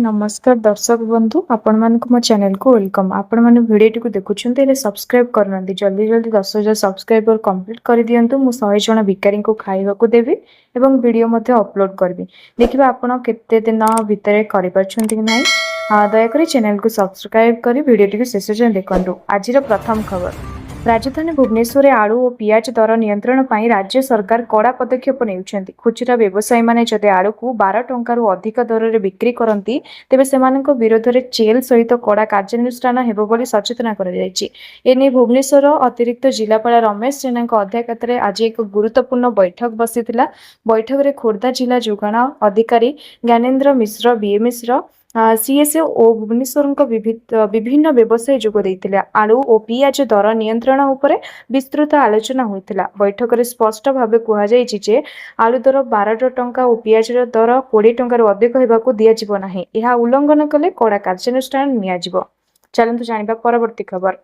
नमस्कार दर्शक बंधु आपण मानक मो चैनल को वेलकम। आपण माने वीडियो को देखुछन्ते रे सब्सक्राइब करनंती जल्दी जल्दी 10,000 सब्सक्राइबर कंप्लीट कर दियंतु। मु 100 जण भिकारी को खाइबा को देबी एवं वीडियो मध्ये अपलोड करबी। देखिबा आपण केते दिन भितरे करि परछन्ती कि नै। दया करी चैनल को सब्सक्राइब करी वीडियो को शेष जाय देखंतु। आजिर प्रथम खबर राजधानी भुवनेश्वर आलू और पियाज दर नियंत्रण पर राज्य सरकार कड़ा पदक्षेप नेउछन्ती। खुचरा व्यवसायी माने जदि आलू को 12 टंका अधिक दर रे बिक्री करती तेबे सेमानक विरोध में जेल सहित कड़ा कार्यानुष्ठान हेबो बोली सचेतना करा जायछि। एने भुवनेश्वर अतिरिक्त जिलापाल रमेश जेना अध्यक्षतार आज एक गुरुत्वपूर्ण बैठक बसीथिला। बैठक में खोर्धा जिला जोगाण अधिकारी ज्ञानेन्द्र मिश्र बीएमएस सीएसए और भुवनेश्वर विभिन्न व्यवसायी जोग देइतिले। आलू और पियाज दर नियंत्रण उपरे विस्तृत आलोचना होइतिला। बैठक में स्पष्ट भाव कहुଯାଇଛି जे आलू दर 12 टंका और पियाज दर 20 टंका अधिक हेबाकू दियाजिबो नाही। यह उल्लंघन कले कड़ा कार्यानुष्ठान नियाजिबो। चलंतु जानिबा परवर्ती खबर।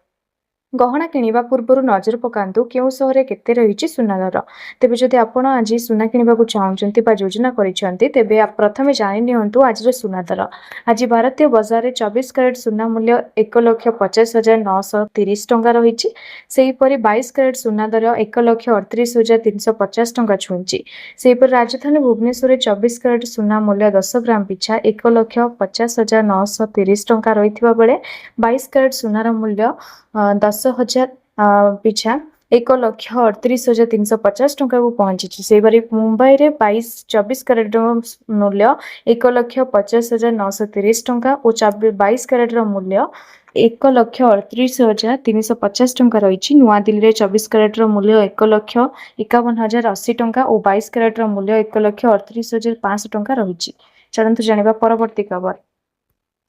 गहना किनिबा पूर्व नजर पकांतु केउ सहरे केते रहिछि सुना दर। तेबे जदि आपण आज सुना किनिबा को चाहुचंती बा योजना करिसंती तेबे आप प्रथमे जानि नियंतु आज सुना दर। आज भारतीय बाजार रे 24 कैरेट सुना मूल्य 1,50,930 टंका रहिछि। सेहि परि 22 कैरेट सुना दर 1,38,350 टंका छुंची। सेहि परि राजधानी भुवनेश्वर रे 24 कैरेट सुना मूल्य 10 ग्राम पिछा 1,50,930 टंका रहिथिबा बेले 22 कैरेट सुनार मूल्य 10,000 पिछा 1,38,350 टंका को पहुंची। से बारी मुंबई रे 24 कैरेट मूल्य 1,50,930 टंका और 22 कैरेट मूल्य 1,38,350 टंका रही। नुआ दिल्ली रे 24 कैरेट मूल्य 1,51,080 टंका और 22 कैरेट मूल्य 1,38,500 टंका रही। चलंतु जानिबा परवर्ती खबर।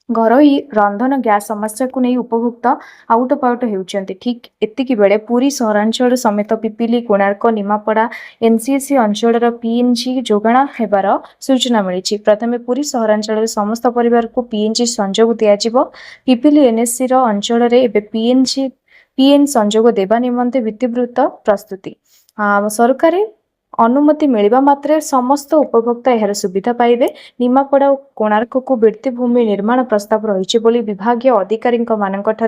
घरोई रंधन गैस समस्या को नहीं उपभोक्ता आउट पाउट होउचंती। ठीक एतिकी बेले पूरी सहरांचल समेत पिपिली कोणार्क निमापड़ा एनसीएसी अंचल पीएनजी जोगाण हेबार सूचना मिली। प्रथमे पूरी सहरांचल समस्त परिवार को पीएनजी संजोग दियाजिबो। पिपिली एनएससी अंचल पीएन संजोग देवा निमंते भित्तिवृत्त प्रस्तुति। सरकार अनुमति मिलवा मात्रे समस्त उपभोक्ता यार सुविधा पाइबे। निमापड़ा और कोणार्क को भित्तिभूमि निर्माण प्रस्ताव रही बोली विभागीय अधिकारी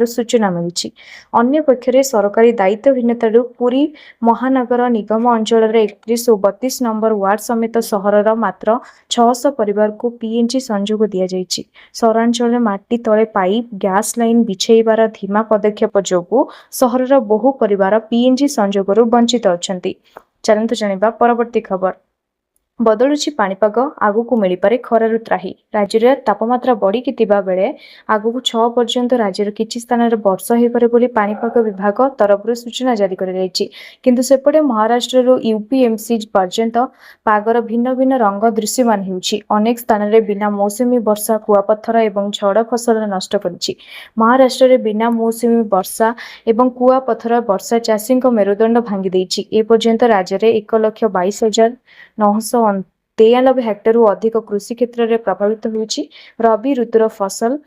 सूचना मिली। अन्य पक्षरे सरकारी दायित्वहीनता पूरी महानगर निगम अंचल 31 और 32 नंबर वार्ड समेत सहरर मात्र 600 परिवार को पीएनजी संजोग दि जाइछि। सहरांचल माटी तले पाइप गैस लाइन बिछेबार धीमा पदक्षेप जोगु सहरर बहु परिवार पीएनजी संजोगरु वंचित अछंती। चलंतु जानिबा परवर्ती खबर। बदलुछि पाणीपाग आगुकू मिलिपारे खरारु त्राही। राज्य तापमात्रा बढ़ी बेले आगुकू 6 पर्यंत राज्यर किछि स्थान रे वर्षा हेपारे बोली पाणीपाग विभाग तरफ सूचना जारी कर जायछि। किंतु सेपटे महाराष्ट्र यूपीएमसी पर्यंत पागर भिन्न भिन्न रंग दृश्यमान हेउछि। अनेक स्थान रे बिना मौसुमी वर्षा कुआपत्थर एवं झड़ फसल नष्ट करिछि। महाराष्ट्र रे बिना मौसुमी वर्षा एवं कुआपत्थर वर्षा चाषी मेरुदंड भांगी देइछि। ए पर्यंत राज्य में 1,22,993 हेक्टर अधिक कृषि क्षेत्र में प्रभावित होइछि। रबी ऋतुर फसल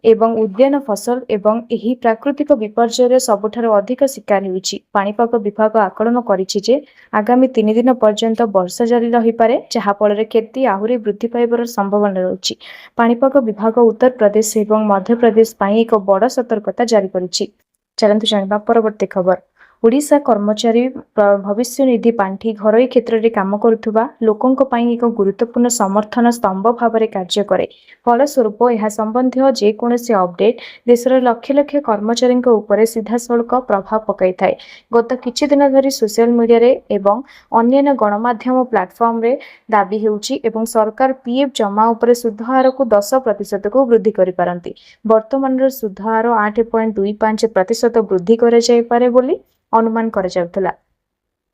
एवं उद्यान फसल एवं एही प्राकृतिक विपर्यय सबुठार अधिक शिकार होइछि। पाणीपाग विभाग आकलन करिछि जे आगामी 3 दिन पर्यंत वर्षा जारी रही पारे, जहा फल खेती आहुरी वृद्धि पाइबार संभावना रही। पाणीपाग विभाग उत्तर प्रदेश एवं मध्य प्रदेश पाई एक बड़ सतर्कता जारी करिछि। चलंतु जानिबा परवर्ती खबर। ओडिशा कर्मचारी भविष्य निधि पांठी घरोई क्षेत्र में काम करुवा लोकों एक गुरुत्वपूर्ण समर्थन स्तंभ भाव में कार्य करे। फलस्वरूप यह संबंधी जेकोसी अपडेट देशर लक्ष लक्ष कर्मचारी उपरे सीधासलख प्रभाव पकई थाए। गत किछि दिन धरी सोशल मीडिया रे एवं अन्य गणमाध्यम प्लाटफर्म रे दाबी हेउछि एवं सरकार पीएफ जमा उपरे सुध हार को 10% को वृद्धि करि पारंती। वर्तमान सुध हार 8.25% वृद्धि करे जाय पारे बोली अनुमान कर जाउथला।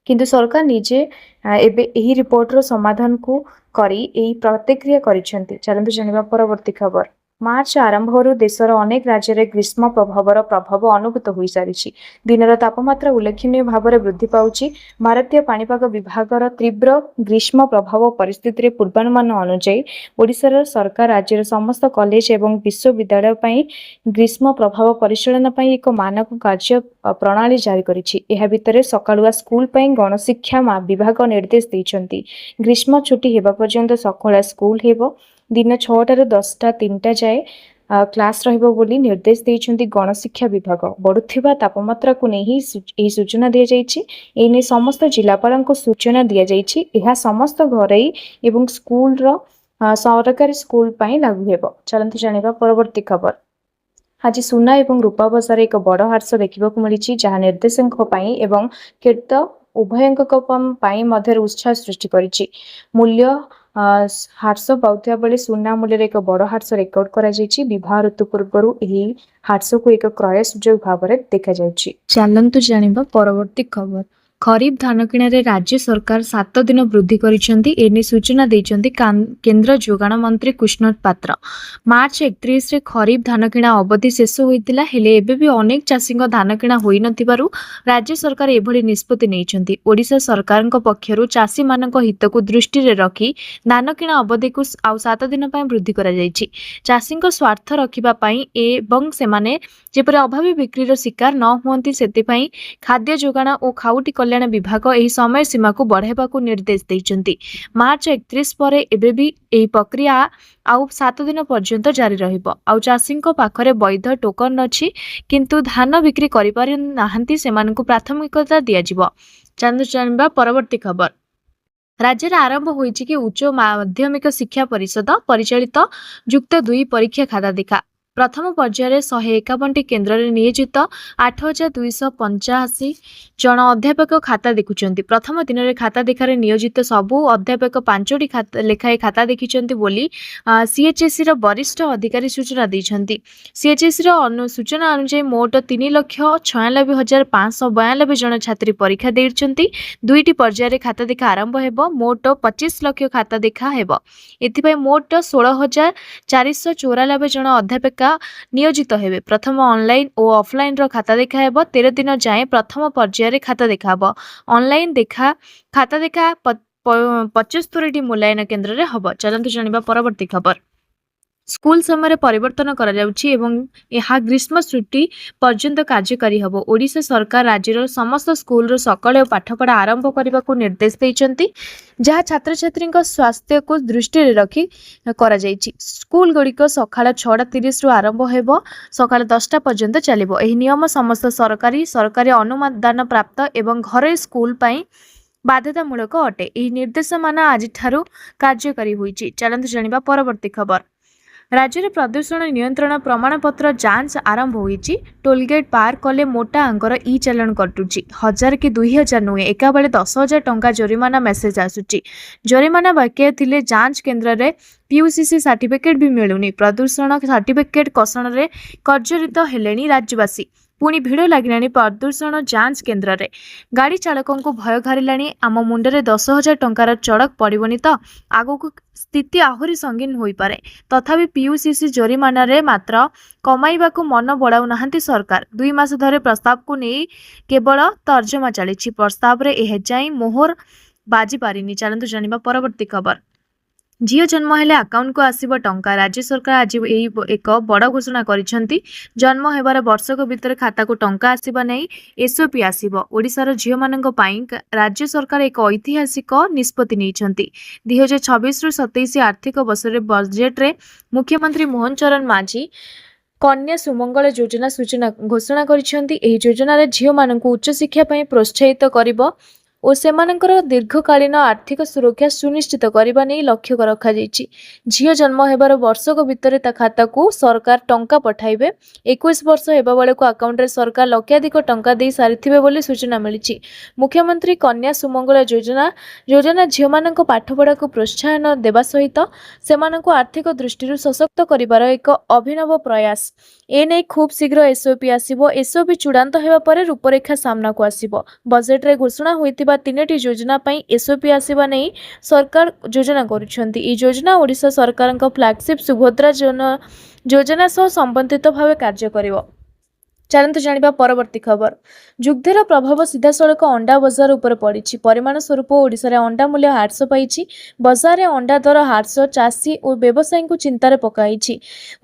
किंतु सरकार निजे एबे एही रिपोर्ट रो समाधान को करी एही प्रतिक्रिया करिसेंती। चलंतु जानिबा परवर्ती खबर। मार्च आरंभरू देशर अनेक राज्य में ग्रीष्म प्रभाव अनुभूत हो सारी। दिनर तापमात्रा उल्लेखनीय भाव में वृद्धि पाउछि। भारतीय पाणीपाग विभागर तीव्र ग्रीष्म प्रभाव परिस्थिति पूर्वानुमान अनुଯାयी ओडिशार सरकार राज्यर समस्त कॉलेज एवं विश्वविद्यालय पई ग्रीष्म प्रभाव परिचालन पई एक मानक कार्य प्रणाली जारी करिछि। एहा भितरे सकाळुआ स्कूल पई गणशिक्षा विभाग निर्देश दैछन्ति। ग्रीष्म छुट्टी हेबा पर्यंत सकाळुआ स्कूल हेबो। दिन 6 ରୁ 10ଟା 3ଟା जाए क्लास रहिबो बोली निर्देश देइछन्ती गणशिक्षा विभाग। बढ़ुथिबा तापमात्रा को नै ही एही सूचना दिया जाइछि। एने समस्त जिलापालको सूचना दिया जाइछि। एहा समस्त घरई एवं स्कूल रो सरकारी स्कूल पई लागू हेबो। चलंतु जानिबा परवर्ती खबर। आज सुना एवं रूपा बजार एक बड़ हार्स देखा मिली जहाँ निर्देशक एवं कीर्त उभयंक मध्य उत्साह सृष्टि करिछि। मूल्य हार्स पाउथिबा बेले सुना मूल्य एक बड़ हार्स रेकर्ड करा जायछि। विवाह ऋतु पूर्व हार्स को एक क्रय सुजोग भाव में देखा जायछि। चलंतु जानिबा परवर्ती खबर। खरीफ धान किणारे राज्य सरकार 7 दिन वृद्धि करिसेंती। एने सूचना देइचंती केंद्र जोगाण मंत्री कृष्ण पात्र। मार्च 31 रे खरीफ धान किणा अवधि शेष होइतिला, हेले एबे भी अनेक चाषींक धान किणा होई नथिबारु राज्य सरकार एभली निष्पत्ति नेइचंती। ओडिशा सरकारक पक्षरु चाषी मानक हित को दृष्टि रे रखी धान किणा अवधि को आउ 7 दिन पय वृद्धि करा जायछि। चाषींक स्वार्थ रखिबा पई एवं सेमाने जेपरि अभावी बिक्री रो शिकार न होंती सेति पई खाद्य जोगाण और खाउटी कल्याण विभाग एही समय सीमा को बढ़ाइबा को निर्देश दैचंती। मार्च 31 परे एबे भी एही प्रक्रिया आउ 7 दिन पर्यंत जारी रहिबो। आउ चाषींक पाखरे वैध टोकन अछि, किंतु धान बिक्री करि पारि नाहंती सेमानकु प्राथमिकता दिया जिवो। जानबा परवर्ती खबर। राज्य में आरंभ होइछि कि उच्च माध्यमिक शिक्षा परिषद परिचालित युक्त 2 परीक्षा खाता देखा। प्रथम पर्यायर 151 केन्द्र में नियोजित 8285 जन अध्यापक खाता देखुचंती। प्रथम दिन में खाता देखार नियोजित सबू अध्यापक 5टी लेखाएं खाता देखिचंती बोली सीएचएससी रो वरिष्ठ अधिकारी सूचना दैछंती। सीएचएससी रो सूचना अनुसार मोट 3,96,592 जन छात्री परीक्षा देइछंती। 2टी पर्यायर खाता देखा आरंभ हेबो। मोट 25 लाख खाता देखा हेबो। एथिपय मोट 16,494 जन अध्यापक नियोजित हेबे। प्रथम ऑनलाइन और ऑफलाइन रो खाता देखा हेबो। 13 दिन जाए प्रथम पर्यायर खाता देखा हेबो। ऑनलाइन खाता देखा 75टी मूल्यांकन केन्द्र रे हबो। चलंतु जानिबा परवर्ती खबर। स्कूल समय परिवर्तन करा जाउछि एवं यह ग्रीष्म छुट्टी पर्यंत कार्यकारी हबो। ओडिशा सरकार राज्यर समस्त स्कूल रो सकाळे पाठपढ़ा आरंभ करने को निर्देश दैछंती, जहाँ छात्र छात्री स्वास्थ्य को दृष्टि रे रखी करा जाइछि। स्कूल गुड़िक सकाळ 6:30 रु आरंभ हेबो, सकाळ 10टा पर्यंत चलिबो। एही नियम समस्त सरकारी अनुमोदन प्राप्त एवं घरे स्कूल पई बाध्यतामूलक अटे। एही निर्देश मान आज ठारू कार्यकारी होइछि। चलंतु जानिबा परवर्ती खबर। राज्य में प्रदूषण नियंत्रण प्रमाणपत्र जांच आरंभ होइछि। टोलगेट पार कले मोटा अंकर ई चालान कटुछि। 1000 कि 2000 नुहे एका बेले 10,000 टंका जरिमाना मेसेज आसुछि। जरिमाना बाकी थिले जांच केन्द्र रे पीयूसीसी सर्टिफिकेट भी मिलुनी। प्रदूषण सर्टिफिकेट कषण रे कर्जरित हेलेनी राज्यवासी। पुणी भिड़ लगिलानी प्रदूषण जांच केन्द्र रे। गाड़ी चालकों को भय घारिलानी। आम मुंडरे 10,000 टंकार चड़क पड़बनी तो आगक स्थिति आहुरी संगीन हो पारे। तथापि पीयूसीसी जरिमाना रे मात्र कमाइबा को मन बढ़ाऊ नाहंती सरकार। 2 मास धरे प्रस्ताव को नहीं केवल तर्जमा चली। प्रस्ताव रे एह जाई मोहर बाजी पारिनी। चलंतु जानिबा परवर्ती खबर। झील जन्म हेले अकाउंट को आसीबो टंका। राज्य सरकार आज एक बड़ घोषणा करिसेंती। जन्म हेबार वर्षक भितर खाता को टंका आसीबा नै एसओपी आसीबो। ओडिशार झील मानक पई राज्य सरकार एक ऐतिहासिक निष्पत्ति नेइछंती। 2026 रु 27 आर्थिक वर्ष रे बजेट रे मुख्यमंत्री मोहन चरण मांझी कन्या सुमंगल योजना सूचना घोषणा करिसेंती। एही योजना रे झील मानक उच्च शिक्षा पई प्रोत्साहित करिबो और सेमानकर दीर्घकालीन आर्थिक सुरक्षा सुनिश्चित करने नहीं लक्ष्य रखा जाइछि। झील जन्म हेबार वर्षक भितर ता खाता को सरकार टंका पठाइबे। 21 वर्ष हेबा बेले को अकाउंट रे सरकार लक्षाधिक टंका दे सारिथिबे बोली सूचना मिलिछि। मुख्यमंत्री कन्या सुमंगल योजना झील मानक पाठपढ़ा को प्रोत्साहन देवा सहित सेमानक आर्थिक दृष्टि सशक्त करिवार एक अभिनव प्रयास। एने खूब शीघ्र एसओपी आसीबो। एसओपी चूड़ांत हेबा परे रूपरेखा सामना को आसीबो। बजेट रे घोषणा होइतिबा 3टी योजना पई एसओपी आसीबा नै सरकार योजना करुछंती। ई योजना ओडिशा सरकारक फ्लैगशिप सुभद्रा योजना सह संबंधित भाव कार्य करिवो। ଚାଲନ୍ତୁ ଜାଣିବା ପରବର୍ତ୍ତୀ ଖବର। ଯୁଦ୍ଧର ପ୍ରଭାବ ସିଧାସଳଖ ଅଣ୍ଡା ବଜାର ଉପରେ ପଡ଼ିଛି। ପରିମାଣ ସ୍ୱରୂପ ଓଡ଼ିଶାରେ ଅଣ୍ଡା ମୂଲ୍ୟ ହ୍ରାସ ପାଇଛି। ବଜାରରେ ଅଣ୍ଡା ଦର ହ୍ରାସ ଚାଷୀ ଓ ବ୍ୟବସାୟୀଙ୍କୁ ଚିନ୍ତାରେ ପକାଇଛି।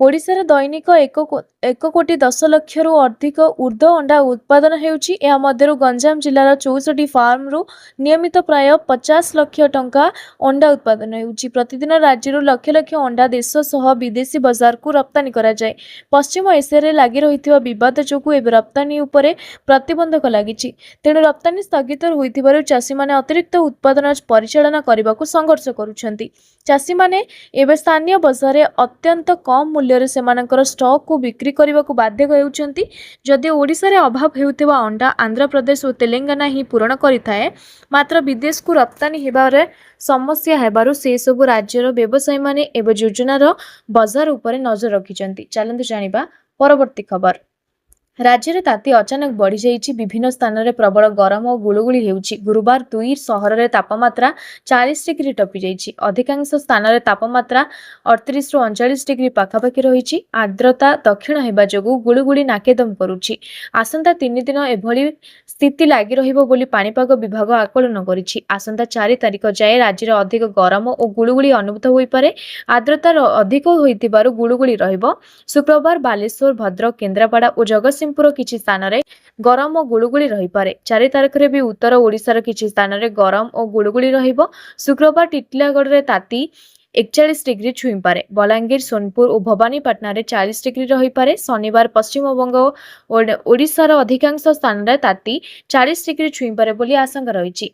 ଓଡ଼ିଶାରେ ଦୈନିକ 1,10,00,000ରୁ ଅଧିକ ଉର୍ଦ୍ଧ୍ୱ ଅଣ୍ଡା ଉତ୍ପାଦନ ହେଉଛି। ଏହା ମଧ୍ୟରୁ ଗଞ୍ଜାମ ଜିଲ୍ଲାର 64 ଫାର୍ମରୁ ନିୟମିତ ପ୍ରାୟ 50 ଲକ୍ଷ ଟଙ୍କା ଅଣ୍ଡା ଉତ୍ପାଦନ ହେଉଛି। ପ୍ରତିଦିନ ରାଜ୍ୟରୁ ଲକ୍ଷ ଲକ୍ଷ ଅଣ୍ଡା ଦେଶ ସହ ବିଦେଶୀ ବଜାରକୁ ରପ୍ତାନି କରାଯାଏ। ପଶ୍ଚିମ ଏସିଆରେ ଲାଗି ରହିଥିବା ବିବାଦ ଯୋଗୁଁ ଏବେ ରପ୍ତାନି ଉପରେ ପ୍ରତିବନ୍ଧକ ଲାଗିଛି। ତେଣୁ ରପ୍ତାନି ସ୍ଥଗିତ ହୋଇଥିବାରୁ ଚାଷୀମାନେ ଅତିରିକ୍ତ ଉତ୍ପାଦନ ପରିଚାଳନା କରିବାକୁ ସଂଘର୍ଷ କରୁଛନ୍ତି। ଚାଷୀମାନେ ଏବେ ସ୍ଥାନୀୟ ବଜାରରେ ଅତ୍ୟନ୍ତ କମ୍ ମୂଲ୍ୟରେ ସେମାନଙ୍କର ଷ୍ଟକ୍କୁ ବିକ୍ରି କରିବାକୁ ବାଧ୍ୟ ହେଉଛନ୍ତି। ଯଦିଓ ଓଡ଼ିଶାରେ ଅଭାବ ହେଉଥିବା ଅଣ୍ଡା ଆନ୍ଧ୍ରପ୍ରଦେଶ ଓ ତେଲେଙ୍ଗାନା ହିଁ ପୂରଣ କରିଥାଏ, ମାତ୍ର ବିଦେଶକୁ ରପ୍ତାନି ହେବାରେ ସମସ୍ୟା ହେବାରୁ ସେସବୁ ରାଜ୍ୟର ବ୍ୟବସାୟୀମାନେ ଏବେ ଯୋଜନାର ବଜାର ଉପରେ ନଜର ରଖିଛନ୍ତି। ଚାଲନ୍ତୁ ଜାଣିବା ପରବର୍ତ୍ତୀ ଖବର। ରାଜ୍ୟରେ ତାତି ଅଚାନକ ବଢ଼ିଯାଇଛି। ବିଭିନ୍ନ ସ୍ଥାନରେ ପ୍ରବଳ ଗରମ ଓ ଗୁଳୁଗୁଳି ହେଉଛି। ଗୁରୁବାର 2 ସହରରେ ତାପମାତ୍ରା 40 ଡିଗ୍ରୀ ଟପିଯାଇଛି। ଅଧିକାଂଶ ସ୍ଥାନରେ ତାପମାତ୍ରା 38ରୁ 39 ଡିଗ୍ରୀ ପାଖାପାଖି ରହିଛି। ଆର୍ଦ୍ରତା ଦକ୍ଷିଣ ହେବା ଯୋଗୁଁ ଗୁଳୁଗୁଳି ନାକେଦମ କରୁଛି। ଆସନ୍ତା 3 ଦିନ ଏଭଳି ସ୍ଥିତି ଲାଗି ରହିବ ବୋଲି ପାଣିପାଗ ବିଭାଗ ଆକଳନ କରିଛି। ଆସନ୍ତା 4 ତାରିଖ ଯାଏଁ ରାଜ୍ୟରେ ଅଧିକ ଗରମ ଓ ଗୁଳୁଗୁଳି ଅନୁଭୂତ ହୋଇପାରେ। ଆର୍ଦ୍ରତା ଅଧିକ ହୋଇଥିବାରୁ ଗୁଳୁଗୁଳି ରହିବ। ଶୁକ୍ରବାର ବାଲେଶ୍ୱର, ଭଦ୍ରକ, କେନ୍ଦ୍ରାପଡ଼ା ଓ ଜଗତସିଂହପୁର କିଛି ସ୍ଥାନରେ ଗରମ ଓ ଗୁଳୁଗୁଳି ରହିପାରେ। 4 ତାରିଖରେ ବି ଉତ୍ତର ଓଡ଼ିଶାର କିଛି ସ୍ଥାନରେ ଗରମ ଓ ଗୁଳୁଗୁଳି ରହିବ। ଶୁକ୍ରବାର ଟିଟିଲାଗଡ଼ରେ ତାତି 41 ଡିଗ୍ରୀ ଛୁଇଁପାରେ। ବଲାଙ୍ଗୀର, ସୋନପୁର ଓ ଭବାନୀପାଟଣାରେ 40 ଡିଗ୍ରୀ ରହିପାରେ। ଶନିବାର ପଶ୍ଚିମବଙ୍ଗ ଓ ଓଡ଼ିଶାର ଅଧିକାଂଶ ସ୍ଥାନରେ ତାତି 40 ଡିଗ୍ରୀ ଛୁଇଁପାରେ ବୋଲି ଆଶଙ୍କା ରହିଛି।